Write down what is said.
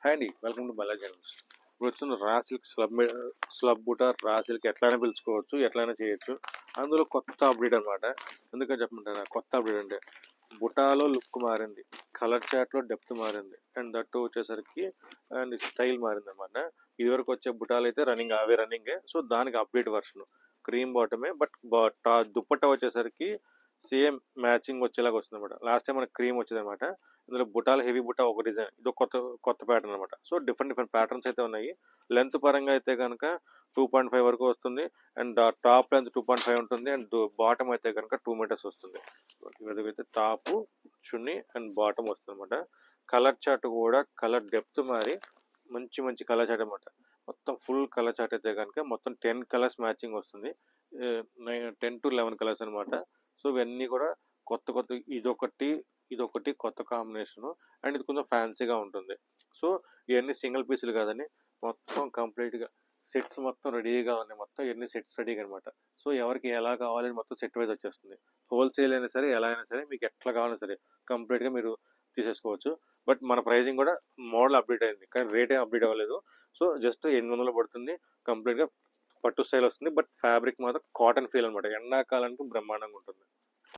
Hi అండి, welcome to Balaji channels. ఇప్పుడు వచ్చిన raw silk slub buta raw silk ఎట్లయినా పిలుచుకోవచ్చు, ఎట్లయినా చేయొచ్చు. అందులో కొత్త అప్డేట్ అనమాట. ఎందుకని చెప్పమంటారా? కొత్త అప్డేట్ అంటే బుటాలో లుక్ మారింది, కలర్ చాట్లో డెప్త్ మారింది, అండ్ దట్టు వచ్చేసరికి అండ్ స్టైల్ మారింది అనమాట. ఇదివరకు వచ్చే బుటాలు అయితే రన్నింగే. సో దానికి అప్డేట్ వర్షన్ క్రీమ్ బాటమే, బట్ దుప్పట్టా వచ్చేసరికి సేమ్ మ్యాచింగ్ వచ్చేలాగా వస్తుంది అనమాట. లాస్ట్ టైం మనకి క్రీమ్ వచ్చేది అనమాట. ఇందులో బుటాలు హెవీ బుటా ఒక డిజైన్, ఇది కొత్త కొత్త ప్యాటర్న్ అనమాట. సో డిఫరెంట్ ప్యాటర్న్స్ అయితే ఉన్నాయి. లెంత్ పరంగా అయితే కనుక 2.5 వరకు వస్తుంది, అండ్ టాప్ లెంత్ 2.5 ఉంటుంది, అండ్ బాటమ్ అయితే కనుక 2 మీటర్స్ వస్తుంది. అయితే టాప్, చున్నీ అండ్ బాటమ్ వస్తుంది అనమాట. కలర్ చార్ట్ కూడా కలర్ డెప్త్ మారి మంచి మంచి కలర్ చార్ట్ అనమాట. మొత్తం ఫుల్ కలర్ చార్ట్ అయితే కనుక మొత్తం 10 కలర్స్ మ్యాచింగ్ వస్తుంది. 10 to 11 కలర్స్ అనమాట. సో ఇవన్నీ కూడా కొత్త ఇదొకటి కొత్త కాంబినేషను, అండ్ ఇది కొంచెం ఫ్యాన్సీగా ఉంటుంది. సో ఇవన్నీ సింగిల్ పీసులు కాదని మొత్తం కంప్లీట్గా సెట్స్ మొత్తం రెడీగా ఉన్నాయి. మొత్తం ఇవన్నీ సెట్స్ రెడీగా అనమాట. సో ఎవరికి ఎలా కావాలని మొత్తం సెట్ వైజ్ వచ్చేస్తుంది. హోల్సేల్ అయినా సరే, ఎలా అయినా సరే, మీకు ఎట్లా కావాలన్నా సరే కంప్లీట్గా మీరు తీసేసుకోవచ్చు. బట్ మన ప్రైజింగ్ కూడా మోడల్ అప్డేట్ అయింది, కానీ రేట్ ఏం అప్డేట్ అవ్వలేదు. సో జస్ట్ 800 పడుతుంది. కంప్లీట్గా పట్టు స్టైల్ వస్తుంది, బట్ ఫ్యాబ్రిక్ మాత్రం కాటన్ ఫీల్ అనమాట. ఎండాకాలానికి బ్రహ్మాండంగా ఉంటుంది.